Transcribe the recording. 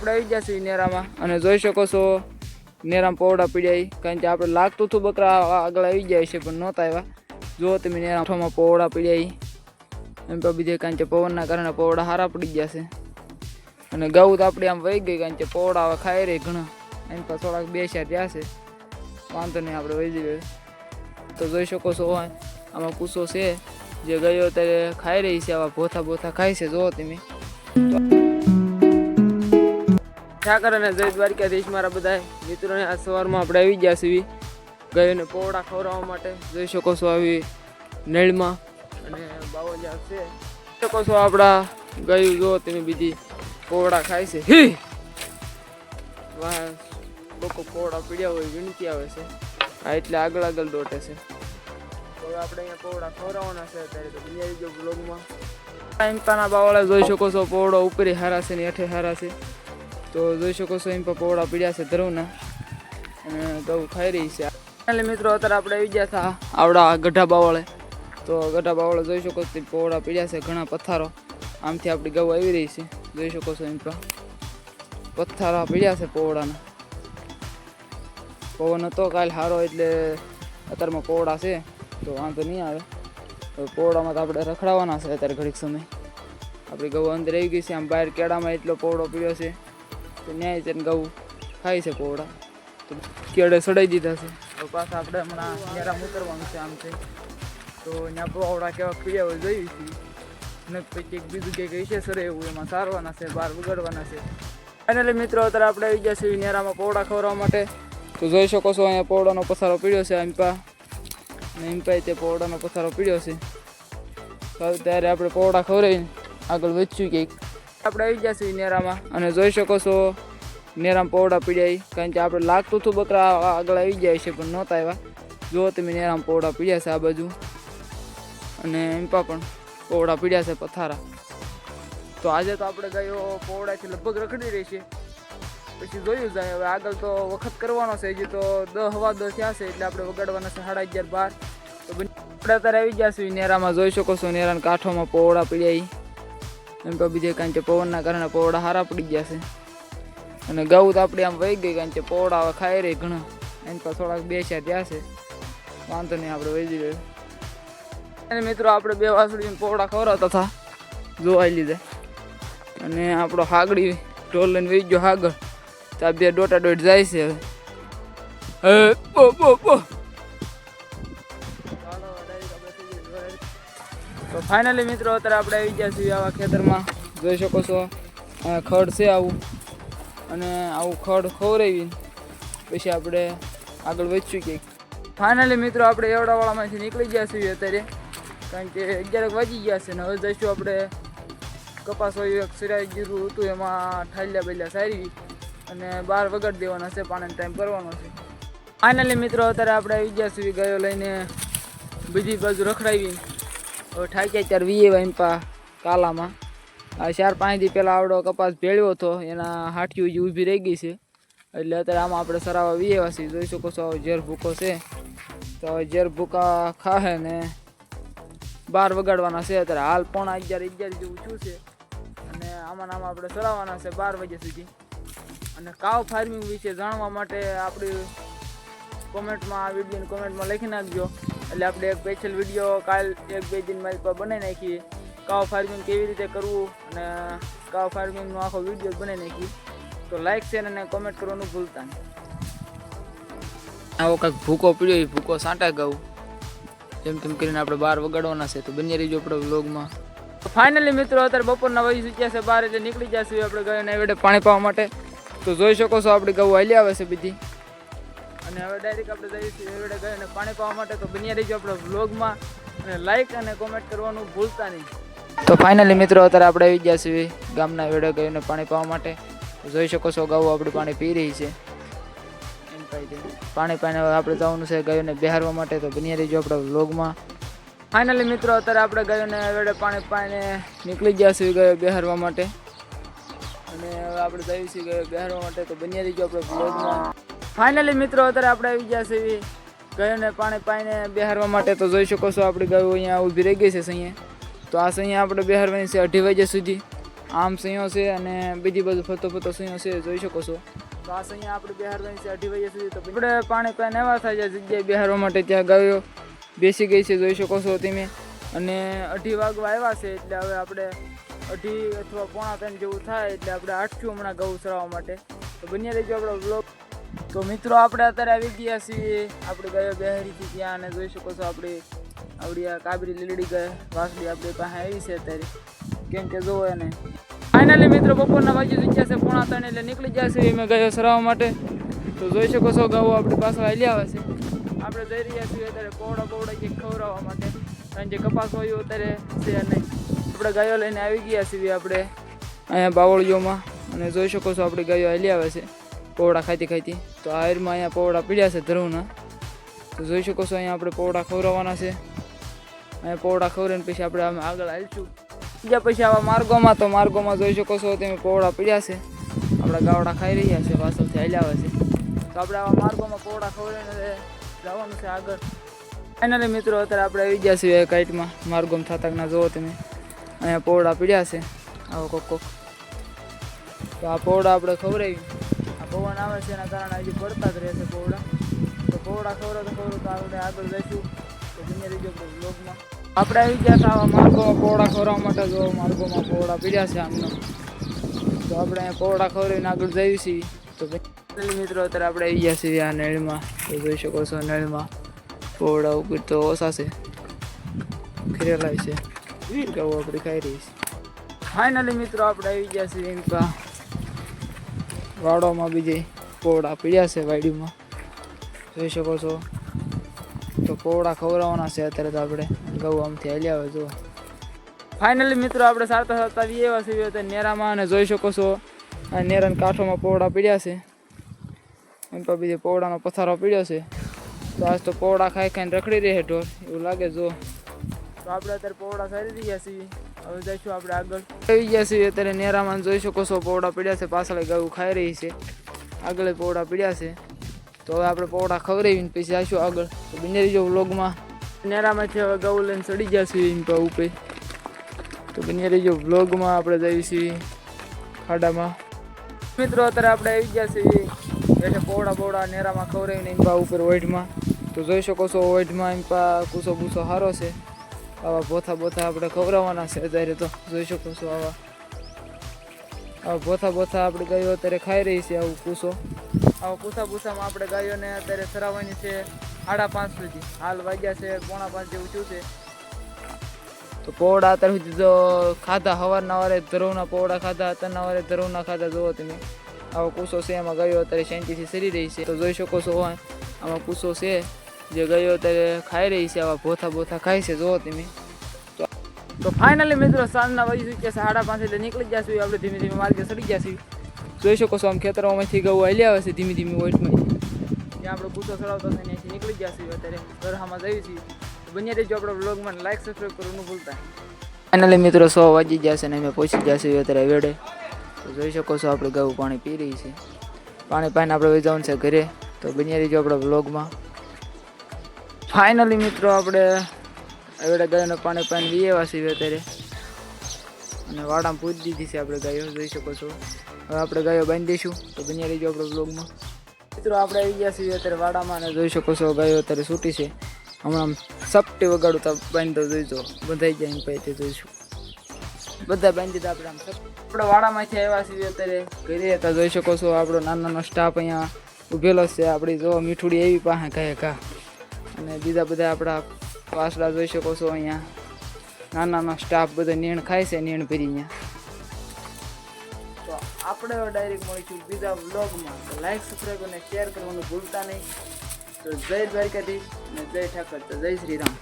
આપણે આવી ગયા છીએ નેરામાં અને જોઈ શકો છો નેરામાં પોવડા પીડ્યા કારણ કે આપણે લાગતું હતું બકરા આગળ આવી જાય છે પણ નહોતા આવ્યા. જો તમે નેરામાં પોવડા પીડ્યા એમ તો બીજે કારણ કે પવનના કારણે પોવડા સારા પડી ગયા છે અને ગૌ તો આપણે આમ વહી ગઈ કારણ કે પોવડા હવે ખાઈ રહી ઘણા એમ તો થોડાક બેસ્યા ત્યાં છે વાંધો નહીં આપણે વહી જઈએ. તો જોઈ શકો છો આમાં કૂસો છે જે ગયો ત્યારે ખાઈ રહી છે આવા ભોથા ખાય છે જો તમે. ઠાકર અને જય દ્વારકાધીશ મારા બધા મિત્રોને આ સવારમાં આપણે આવી ગયા છીએ ગયોને પોવડા ખવડાવવા માટે. જોઈ શકો છો આવી નેળમાં અને બાવલિયા છે શકો છો આપણા ગયું જો તમે બીજી પોવડા ખાય છે. વાહ લોકો પોવડા પીડ્યા હોય વિનંતી આવે છે આ એટલે આગળ દોટે છે. હવે આપણે અહીંયા પોવડા ખવડાવવાના છે અત્યારે તો બિયારી જો બ્લોગમાં એમપાના બાવળા જોઈ શકો છો પોવડો ઉપરી હારા છે ને હેઠે હારા છે. તો જોઈ શકો છો એમ પોવડા પીડ્યા છે ધરવના અને ગૌ ખાઈ રહી છે. એટલે મિત્રો અત્યારે આપણે આવી ગયા હતા આવડા ગઢા બાવળે. તો ગઢા બાવળે જોઈ શકો છો પોવડા પીડ્યા છે ઘણા પથ્થારો આમથી આપણી ગૌ આવી રહી છે. જોઈ શકો છો એમ પથ્થારા પીડ્યા છે પોવડાના. પવન હતો કાલ સારો એટલે અત્યારમાં પોવડા છે તો વાંધો નહીં આવે. તો પોવડામાં તો આપણે રખડાવવાના છે અત્યારે ઘડીક સમય. આપણી ગૌ અંદર આવી ગઈ છે આમ બહાર કેળામાં એટલો પોવડો પીડ્યો છે તો ન્યાય છે ને ગૌ ખાય છે પોવડા તો કેળે સડાઈ દીધા છે. તો પાછા આપણે હમણાં નેરામ ઉતરવાનું છે આમ છે તો ત્યાં પોવડા કેવા પીડ્યા હોય જોઈ છીએ અને પછી બીજું કંઈક છે સર એવું એમાં સારવાના છે બહાર વગાડવાના છે. ફાઇનલી મિત્રો અત્યારે આપણે આવી ગયા છીએ નેરામાં પોવડા ખવડાવવા માટે. તો જોઈ શકો છો અહીંયા પોવડાનો પથારો પીડ્યો છે એમપા તે પોવડાનો પથારો પીડ્યો છે. ત્યારે આપણે પોવડા ખવડાવીને આગળ વધ્યું કંઈક. આપણે આવી ગયા છીએ નેરામાં અને જોઈ શકો છો નેરામાં પોવડા પીડ્યા કારણ કે આપણે લાગતું હતું બકરા આગળ આવી જાય છે પણ નહોતા આવ્યા. જો તમે નેરામાં પોવડા પીડ્યા છે આ બાજુ અને એમપા પણ પોવડા પીડ્યા છે પથારા. તો આજે તો આપણે ગયો પોવડાથી લગભગ રખડી રહી છે પછી જોયું જાય. હવે આગળ તો વખત કરવાનો છે હજી તો 10 હવા 10 થયા છે એટલે આપણે વગાડવાના છે 11:30 12. તો આપણે અત્યારે આવી ગયા છીએ નેરામાં. જોઈ શકો છો નેરાના કાંઠોમાં પોવડા પીડ્યા એમ તો બીજે કારણ કે પવનના કારણે પોવડા સારા પડી ગયા છે અને ગૌ તો આપણે આમ વહી ગઈ કારણ કે પોવડા હવે ખાઈ રહી ઘણા એમ તો થોડાક બેસ્યા ત્યાં છે વાંધો નહીં આપણે વહી જઈએ. અને મિત્રો આપણે 2 વાસળીને પોવડા ખવડાવતા હતા જોવાઈ લીધે અને આપણો હાગડી ઢોલ લઈને વહી ગયો આગળ. તો આ 2 દોટા જાય છે હવે. તો ફાઇનલી મિત્રો અત્યારે આપણે આવી ગયા છીએ આવા ખેતરમાં. જોઈ શકો છો ખડ છે આવું અને આવું ખડ ખવડાવી પછી આપણે આગળ વધશું કંઈક. ફાઇનલી મિત્રો આપણે એવડાવાળામાંથી નીકળી ગયા છીએ અત્યારે કારણ કે 11 વાગી ગયા છે ને હવે જઈશું આપણે કપાસ હોય એક સિરાઈ ગીરું હતું એમાં ઠાલ્યા બેલ્યા સારી અને 12 વગાડી દેવાના છે પાણીનો ટાઈમ કરવાનો છે. ફાઇનલી મિત્રો અત્યારે આપણે આવી ગયા છીએ ગયો લઈને બીજી બાજુ રખડાવી. હવે ઠાક્યા 4 વીએ એમપા કાલામાં આ 4-5 દી પહેલાં આવડો કપાસ ભેળ્યો હતો એના હાઠીઓ જે ઊભી રહી ગઈ છે એટલે અત્યારે આમાં આપણે સરાવા વીએવા છીએ. જોઈ શકો છો ઝેર ભૂકો છે તો ઝેર ભૂકા ખાહે ને 12 વગાડવાના છે. અત્યારે હાલ 11:30 જેવું છું છે અને આમાં આપણે સરાવવાના છે 12 વાગ્યા સુધી. અને કાવ ફાર્મિંગ વિશે જાણવા માટે આપણી કોમેન્ટમાં આ વિડીયોની કોમેન્ટમાં લખી નાખજો એટલે આપણે એક સ્પેશિયલ વિડીયો કાલ 1-2 દિન મારી પર બનાવી નાખીએ. કાવ ફાર્મિંગ કેવી રીતે કરવું અને કાવ ફાર્મિંગનો આખો વિડીયો બનાવી નાખીએ. તો લાઈક શેર અને કોમેન્ટ કરવાનું ભૂલતા નહીં. આવો કંઈક ભૂકો પીડ્યો એ ભૂકો સાંટા ગાવું જેમ તેમ કરીને આપણે 12 વગાડવાના છે તો બની રહીજો આપણે વ્લોગમાં. ફાઇનલી મિત્રો અત્યારે બપોરના વાગી ચૂક્યા છે 12 એટલે નીકળી જશે આપણે ગયોને વેડે પાણી પાવા માટે. તો જોઈ શકો છો આપણી ગૌ હાલી આવે છે બધી અને હવે ડાયરેક્ટ આપણે જઈએ છીએ વેડે ગયોને પાણી પાવા માટે. તો બની રહીજો આપણે વ્લોગમાં અને લાઈક અને કોમેન્ટ કરવાનું ભૂલતા નહીં. તો ફાઇનલી મિત્રો અત્યારે આપણે આવી ગયા છીએ ગામના વેડે ગયોને પાણી પાવા માટે. જોઈ શકો છો ગૌ આપણી પાણી પી રહી છે પાણી પાઈને આપણે જવાનું છે ગયોને બેહારવા માટે. તો બની રહીજો આપણે વ્લોગમાં. ફાઇનલી મિત્રો અત્યારે આપણે ગયોને વેડે પાણી પાઈને નીકળી ગયા છીએ ગયો બેહારવા માટે અને હવે આપણે જઈએ છીએ ગયો બેહારવા માટે. તો બની રહીજો આપણે વ્લોગમાં. ફાઇનલી મિત્રો અત્યારે આપણે આવી ગયા છીએ ગયોને પાણી પાઈને બેહારવા માટે. તો જોઈ શકો છો આપણી ગાયો અહીંયા ઊભી રહી ગઈ છે અહીંયા. તો આ અહીંયા આપણે બેહારવાની છે 2:30 વાગ્યા સુધી આમ સહીઓ છે અને બીજી બધું ફરતો સહીઓ છે, જોઈ શકો છો. તો આ સહીયા આપણે બિહારવાની છે 2:30 વાગ્યા સુધી. તો આપણે પાણી પાઈને એવા થાય છે જગ્યાએ બિહારવા માટે, ત્યાં ગાયો બેસી ગઈ છે, જોઈ શકો છો તમે. અને 2:30 વાગવા આવ્યા છે એટલે હવે આપણે 2:30 અથવા 2:45 જેવું થાય એટલે આપણે આઠશું હમણાં ઘઉં ચરાવવા માટે. તો બન્યા રહેજો આપણો બ્લોગ. તો મિત્રો આપણે અત્યારે આવી ગયા છીએ આપણે ગાયો બિહારીથી ત્યાં, અને જોઈ શકો છો આવડી આ કાબરી લીલડી ગાય વાસળી આપણી પાસે આવી છે અત્યારે, કેમ કે જોવો એને. ફાઇનલી મિત્રો બપોરના વાગી જગ્યા છે 2:45 એટલે નીકળી ગયા છે મેં ગાયો ચરાવવા માટે. તો જોઈ શકો છો ગાયો આપણી પાસે હાલી આવે છે. આપણે જઈ રહ્યા છીએ અત્યારે પોવડા કંઈક ખવડાવવા માટે, કારણ કે કપાસ વાયું અત્યારે છે નહીં. આપણે ગાયો લઈને આવી ગયા છીએ આપણે અહીંયા બાવળીઓમાં, અને જોઈ શકો છો આપણી ગાયો હાલી આવે છે પોવડા ખાતી. તો આ હારમાં અહીંયા પોવડા પીડ્યા છે ધ્રુવના. તો જોઈ શકો છો અહીંયા આપણે પોવડા ખવડાવવાના છે. અહીંયા પોવડા ખવડાવીને પછી આપણે આમ આગળ હાલશું બીજા પછી આવા માર્ગોમાં. તો માર્ગોમાં જોઈ શકો છો તમે પોવડા પીડ્યા છે, આપણા ગાવડા ખાઈ રહ્યા છે, પાછળથી હાલી આવે છે. તો આપણે આવા માર્ગોમાં પોવડા ખવડાવીને જવાનું છે આગળ. ફાઇનલી મિત્રો અત્યારે આપણે આવી ગયા છીએ કાઈટમાં માર્ગોમાં થતાના. જુઓ તમે અહીંયા પોવડા પીડ્યા છે આવો કોક. તો આ પોવડા આપણે ખવડાવી, આ પવન આવે છે એના કારણે હજી પડતા જ રહેશે પોવડા. તો પોવડા ખવડાવતો આપણે આગળ જઈશું. તો બની રહીજો બ્લોગમાં. આપણે આવી ગયા હતા આવા માર્ગોમાં પોવડા ખવડાવવા માટે. જો માર્ગોમાં પોવડા પીડ્યા છે આમને. તો આપણે અહીંયા પોવડા ખવડાવીને આગળ જઈએ છીએ. તો મિત્રો અત્યારે આપણે આવી ગયા છીએ આ નળીમાં. તો જોઈ શકો છો નળીમાં પોવડા ઉપર તો ઓછા છે, ખીરેલાય છે, ગૌ આપણે ખાઈ રહી છે. ફાઇનલી મિત્રો આપણે આવી ગયા છીએ એમકા વાડોમાં, બીજે પોવડા પીડ્યા છે વાડીમાં, જોઈ શકો છો. તો પોવડા ખવડાવવાના છે અત્યારે. તો આપણે ગૌ આમથી હાલી આવે. જો ફાઇનલી મિત્રો આપણે સારતા એવા છીએ નેરામાં, અને જોઈ શકો છો આ નેરાના કાંઠોમાં પોવડા પીડ્યા છે. એમ પર બીજે પોવડાનો પથારો પીડ્યો છે. તો આજ તો પોવડા ખાઈને રખડી રહે ઢોર એવું લાગે. જો તો આપણે અત્યારે પોવડા ખાઈ રહ્યા છીએ. હવે જઈશું આપણે આગળ. આવી ગયા છીએ અત્યારે નેરામાં, જોઈ શકો છો પોવડા પીડ્યા છે, પાછળ ગૌ ખાઈ રહી છે, આગળ પોવડા પીડ્યા છે. તો હવે આપણે પોવડા ખવડાવીને પછી આવીશું આગળ. તો બને રહીજો વ્લોગમાં. નેરામાંથી હવે ગૌ લઈને ચડી ગયા છીએ ઇમ્પા ઉપર. તો બને રહીજો વ્લોગમાં. આપણે જઈએ છીએ ખાડામાં. મિત્રો અત્યારે આપણે આવી ગયા છીએ એટલે પોવડા નેરામાં ખવડાવીને ઇમ્પા ઉપર ઓઈઢમાં. તો જોઈ શકો છો ઓઈઢમાં ઇમ્પા કૂસો બૂસો સારો છે. આવા બોથા આપણે ખવડાવવાના છે અત્યારે. તો જોઈ શકો છો આવા બોથા આપણે ગાયો અત્યારે ખાઈ રહી છે. આવું કૂસો, આવા કૂસામાં આપણે ગાયોને અત્યારે ચરાવવાની છે 5:30 સુધી. હાલ વાગ્યા છે 4:45 જેવું થયું છે. તો પોવડા અત્યાર સુધી તો ખાધા, સવારના વારે ધરવના પોવડા ખાધા, અત્યારના વારે ધરવના ખાધા. જુઓ તમે આવો કૂસો છે, એમાં ગાયો અત્યારે શાંતિથી સરી રહી છે. તો જોઈ શકો છો આમાં કૂસો છે જે ગાયો અત્યારે ખાઈ રહી છે, આવા બોથા ખાય છે. જુઓ તમે. તો ફાઇનલી મિત્રો સાંજના વાગી ચૂક્યા છે 5:30 એટલે નીકળી ગયા છીએ આપણે ધીમે માર્ગે ચડી ગયા છીએ. જોઈ શકો છો આમ ખેતરોમાંથી ગૌ હાલી આવે છે ધીમી ઓઈટમાં. ત્યાં આપણે કૂસો ચડાવતા હતા ત્યાંથી નીકળી ગયા છીએ. અત્યારે ગરહામાં જઈએ છીએ. બન્યા રહેજો આપણા વ્લોગમાં. લાઈક સબસ્ક્રાઈબ કરવાનું ભૂલતા. ફાઇનલી મિત્રો 6 વાગી ગયા છે ને અમે પહોંચી ગયા છીએ અત્યારે વેડે. તો જોઈ શકો છો આપણે ગૌ પાણી પી રહી છે. પાણી પાઈને આપણે વહી જવાનું છે ઘરે. તો બન્યા રહેજો આપણા વ્લોગમાં. ફાઇનલી મિત્રો આપણે એવડે ગાયોને પાણી પાઈને વી આવ્યા છીએ અત્યારે, અને વાડામાં પૂરી દીધી છે આપણે ગાયો. જોઈ શકો છો. હવે આપણે ગાયો બાંધી દઈશું. તો બન્યા રહીજો આપણે વ્લોગમાં. મિત્રો આપણે આવી ગયા છીએ અત્યારે વાડામાં, અને જોઈ શકો છો ગાયો અત્યારે છૂટી છે. હમણાં સપટી વગાડું બાંધી દો, જોઈજો બંધાઈ જાય એમ પછી જોઈશું. બધા બાંધી દીધા આપણે. આપણે વાડામાંથી આવ્યા છીએ અત્યારે ઘરે હતા. જોઈ શકો છો આપણો નાનો સ્ટાફ અહીંયા ઊભેલો છે. આપણી જો મીઠુડી એવી પાસે ઘા, અને બીજા બધા આપણા વાસડા જોઈ શકો છો અહીંયા નાનો સ્ટાફ બધા નીણ ખાય છે, નીણ ભરી અહીંયા. તો આપણે ડાયરેક્ટ મળીશું બીજા વ્લોગમાં. તો લાઈક સબસ્ક્રાઈબ અને શેર કરવાનું ભૂલતા નહીં. તો જય દ્વારકાધીશ અને જય ઠાકર. તો જય શ્રી રામ.